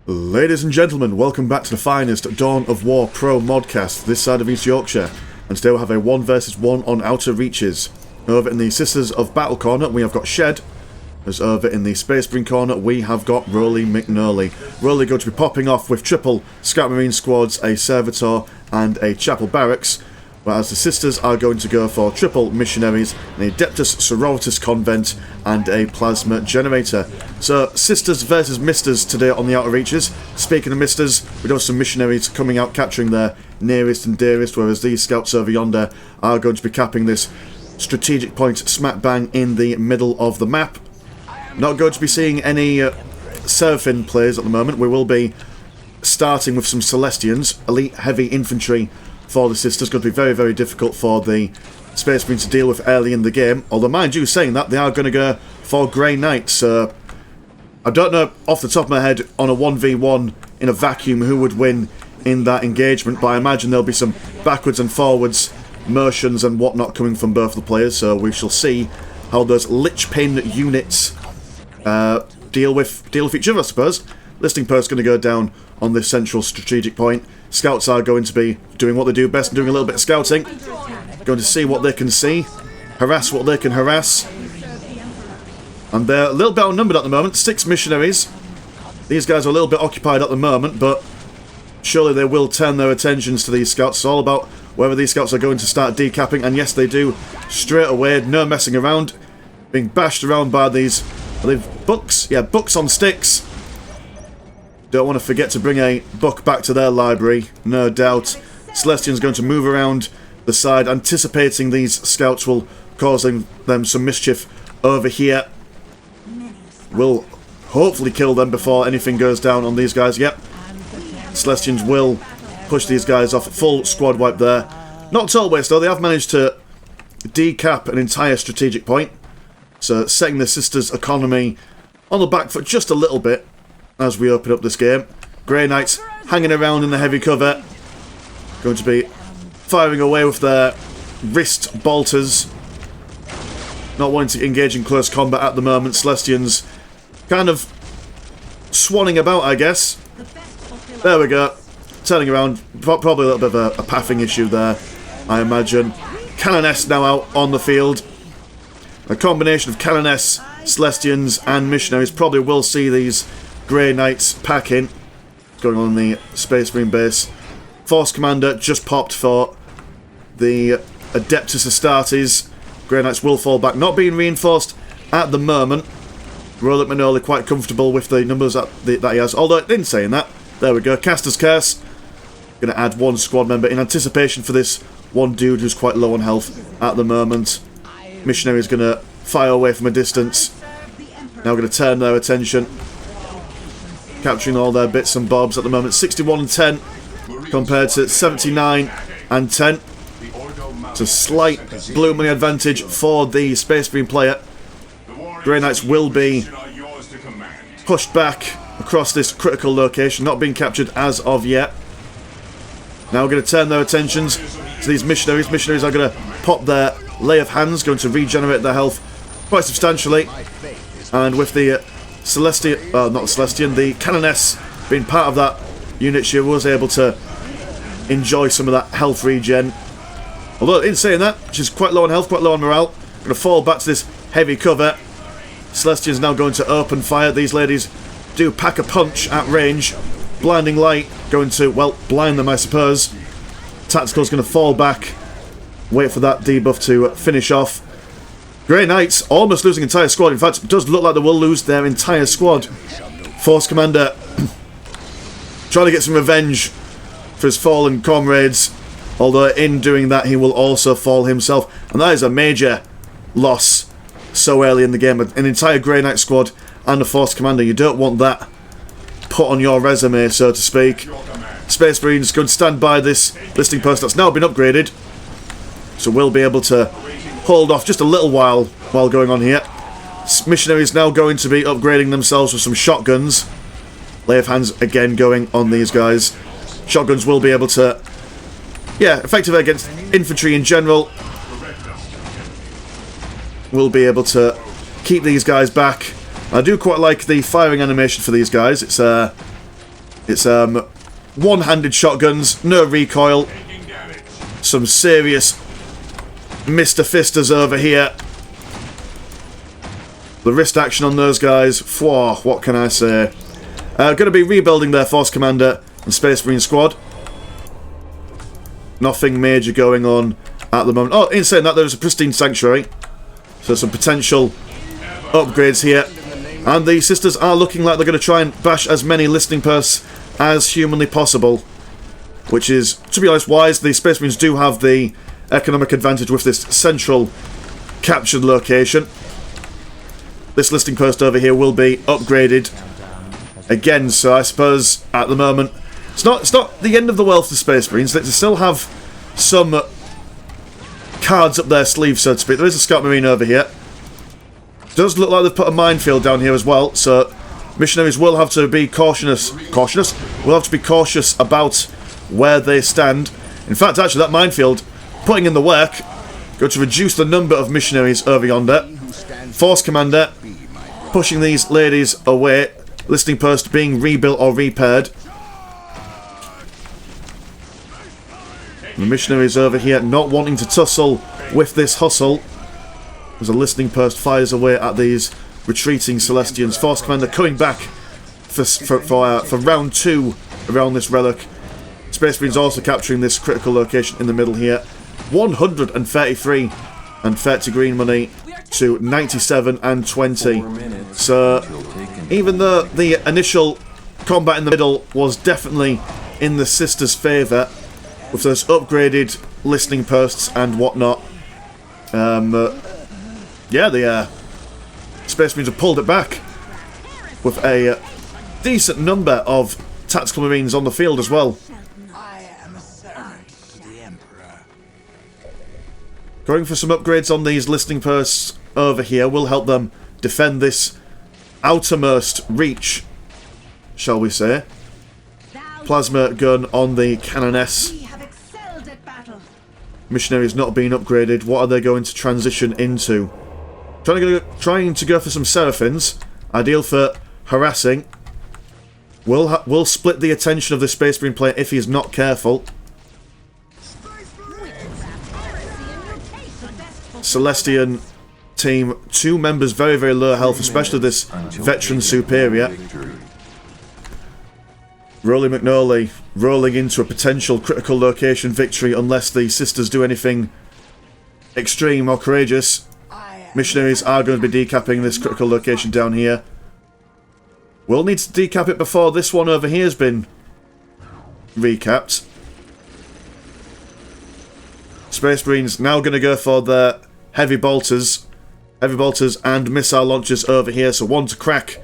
Ladies and gentlemen, welcome back to the finest Dawn of War Pro modcast this side of East Yorkshire, and today we'll have a 1 versus 1 on Outer Reaches. Over in the Sisters of Battle corner we have got Shed, as over in the Space Marine corner we have got RolleMcKnolle. Rolly going to be popping off with triple Scout Marine squads, a Servitor and a Chapel Barracks, whereas the Sisters are going to go for triple Missionaries, an Adeptus Sororitas Convent and a Plasma Generator. So, Sisters versus Misters today on the Outer Reaches. Speaking of Misters, we do have some Missionaries coming out capturing their nearest and dearest, whereas these Scouts over yonder are going to be capping this strategic point smack bang in the middle of the map. Not going to be seeing any Seraphim players at the moment. We will be starting with some Celestians, elite heavy infantry for the Sisters. Going to be very, very difficult for the Space Marines to deal with early in the game. Although, mind you, saying that, they are going to go for Grey Knights. I don't know off the top of my head on a 1v1 in a vacuum who would win in that engagement, but I imagine there'll be some backwards and forwards motions and whatnot coming from both the players, so we shall see how those Lichpin units deal with each other, I suppose. Listing post going to go down on this central strategic point. Scouts are going to be doing what they do best and doing a little bit of scouting. Going to see what they can see, harass what they can harass. And they're a little bit outnumbered at the moment, 6 missionaries. These guys are a little bit occupied at the moment, but surely they will turn their attentions to these scouts. It's all about whether these scouts are going to start decapping, and yes they do, straight away, no messing around. Being bashed around by these, I believe, books? Yeah, books on sticks. Don't want to forget to bring a book back to their library, no doubt. Celestian's going to move around the side, anticipating these scouts will causing them some mischief over here. Will hopefully kill them before anything goes down on these guys. Yep. Celestians will push these guys off. Full squad wipe there. Not total waste though, they have managed to decap an entire strategic point. So setting the Sisters' economy on the back foot just a little bit as we open up this game. Grey Knights hanging around in the heavy cover. Going to be firing away with their wrist bolters. Not wanting to engage in close combat at the moment. Celestians kind of swanning about, I guess. There we go. Turning around. Probably a little bit of a pathing issue there, I imagine. Canoness now out on the field. A combination of Canoness, Celestians and Missionaries probably will see these Grey Knights packing. Going on in the Space Marine base. Force Commander just popped for the Adeptus Astartes. Grey Knights will fall back. Not being reinforced at the moment. RolleMcKnolle quite comfortable with the numbers that he has. Although, in saying that, there we go. Caster's Curse. Going to add 1 squad member in anticipation for this one dude who's quite low on health at the moment. Missionary is going to fire away from a distance. Now going to turn their attention. Capturing all their bits and bobs at the moment. 61 and 10 compared to 79 and 10. It's a slight blue money advantage for the Space Marine player. Grey Knights will be pushed back across this critical location, not being captured as of yet. Now we're going to turn their attentions to these missionaries. Missionaries are going to pop their lay of hands, going to regenerate their health quite substantially. And with the not Celestian, the Canoness being part of that unit, she was able to enjoy some of that health regen. Although, in saying that, she's quite low on health, quite low on morale. Going to fall back to this heavy cover. Celestian's now going to open fire. These ladies do pack a punch at range. Blinding light going to, well, blind them, I suppose. Tactical's going to fall back. Wait for that debuff to finish off. Grey Knights almost losing entire squad. In fact, it does look like they will lose their entire squad. Force Commander trying to get some revenge for his fallen comrades. Although in doing that, he will also fall himself. And that is a major loss so early in the game. An entire Grey Knight squad and a Force Commander. You don't want that put on your resume, so to speak. Space Marines could stand by this listing post that's now been upgraded. So we'll be able to hold off just a little while going on here. Missionaries now going to be upgrading themselves with some shotguns. Lay of hands again going on these guys. Shotguns will be able to, yeah, effective against infantry in general. We'll be able to keep these guys back. I do quite like the firing animation for these guys. It's It's one-handed shotguns, no recoil. Some serious Mr. Fisters over here. The wrist action on those guys, phew, what can I say? Going to be rebuilding their Force Commander and Space Marine squad. Nothing major going on at the moment. Oh, in saying that, there's a pristine sanctuary. So some potential upgrades here. And the sisters are looking like they're going to try and bash as many listening posts as humanly possible. Which is, to be honest, wise. The Space Marines do have the economic advantage with this central captured location. This listening post over here will be upgraded again, so I suppose at the moment it's not the end of the world for the Space Marines. They still have some cards up their sleeve, so to speak. There is a Scout Marine over here. Does look like they've put a minefield down here as well, so missionaries will have to be cautious. Will have to be cautious about where they stand. In fact, actually, that minefield, putting in the work, going to reduce the number of missionaries over yonder. Force Commander pushing these ladies away. Listening post being rebuilt or repaired. The missionaries over here not wanting to tussle with this hustle. As a listening post fires away at these retreating Celestians. Force Commander coming back for round 2 around this relic. Space Marines also capturing this critical location in the middle here. 133 and 30 green money to 97 and 20. So even though the initial combat in the middle was definitely in the sisters' favour, with those upgraded listening posts and whatnot, yeah, the Space Marines have pulled it back with a decent number of tactical Marines on the field as well. Going for some upgrades on these listening posts over here will help them defend this outermost reach, shall we say. Plasma gun on the Canoness. Missionaries not being upgraded. What are they going to transition into? Trying to go for some Seraphins. Ideal for harassing. Will split the attention of the Space Marine player if he's not careful. Celestian team, 2 members very, very low health, especially this veteran superior. RolleMcKnolle rolling into a potential critical location victory unless the sisters do anything extreme or courageous. Missionaries are going to be decapping this critical location down here. We'll need to decap it before this one over here has been recapped. Space Marines now going to go for their heavy bolters and missile launchers over here. So one to crack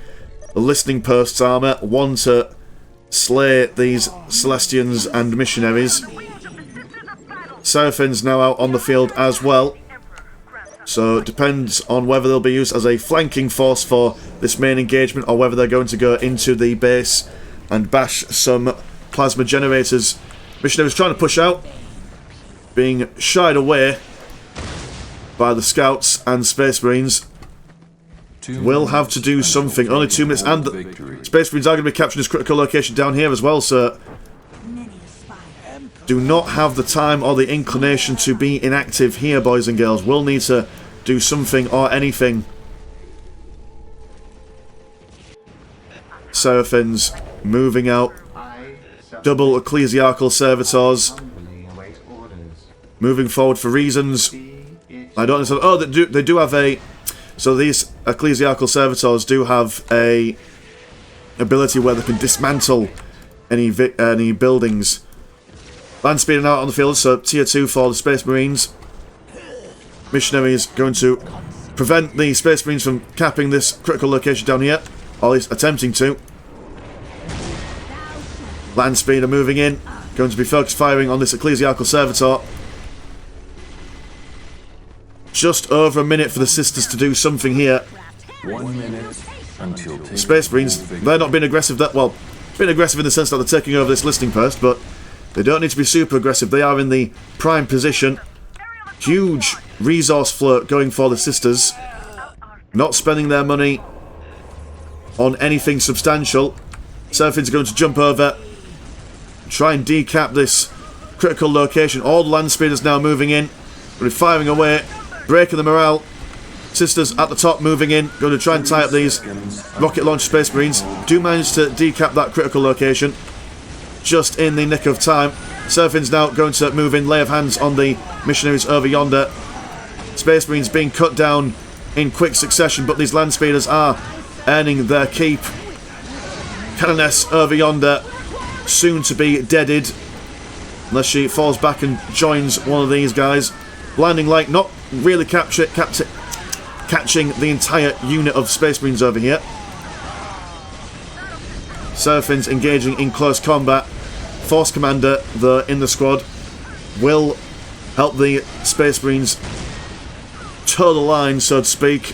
the listening post's armour, one to slay these Celestians and missionaries. Seraphins now out on the field as well. So it depends on whether they'll be used as a flanking force for this main engagement or whether they're going to go into the base and bash some plasma generators. Missionaries trying to push out, being shied away by the Scouts and Space Marines. Will have to do something. Only 2 minutes, and the Space Marines are going to be capturing this critical location down here as well, so do not have the time or the inclination to be inactive here, boys and girls. Will need to do something or anything. Seraphins moving out. Double ecclesiarchal servitors moving forward for reasons I don't understand. Oh, they do have a... So these ecclesiarchal servitors do have a ability where they can dismantle any buildings. Land speeding out on the field, so tier 2 for the Space Marines. Missionaries going to prevent the Space Marines from capping this critical location down here, or at least attempting to. Land speeder moving in, going to be focused firing on this ecclesiarchal servitor. Just over a minute for the sisters to do something here. 1 minute until Space Marines, they're not being aggressive being aggressive in the sense that they're taking over this listening post, but they don't need to be super aggressive. They are in the prime position. Huge resource flow going for the sisters. Not spending their money on anything substantial. Serafin's going to jump over, try and decap this critical location. All the land speeders now moving in. We're firing away, breaking the morale. Sisters at the top moving in, going to try and tie up these rocket launch Space Marines. Do manage to decap that critical location just in the nick of time. Serafin's now going to move in, lay of hands on the missionaries over yonder. Space Marines being cut down in quick succession, but these land speeders are earning their keep. Canoness over yonder, soon to be deaded, unless she falls back and joins one of these guys. Blinding light, not really catching the entire unit of Space Marines over here. Serafin's engaging in close combat. Force Commander, though, in the squad, will help the Space Marines toe the line, so to speak.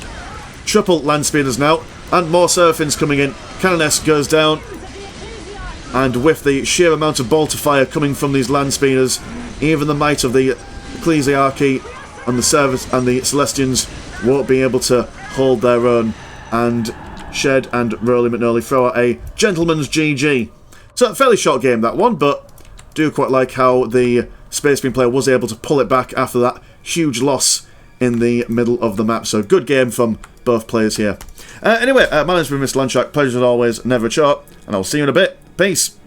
Triple land speeders now, and more Serafins coming in. Canoness goes down, and with the sheer amount of bolter fire coming from these land speeders, even the might of the Ecclesiarchy and the Service and the Celestians won't be able to hold their own, and Shed and RolleMcKnolle throw out a gentleman's GG. So a fairly short game, that one, but do quite like how the Space Marine player was able to pull it back after that huge loss in the middle of the map. So good game from both players here. Anyway, my name's been Mr. Landshark. Pleasure as always, never a chore, and I'll see you in a bit. Peace.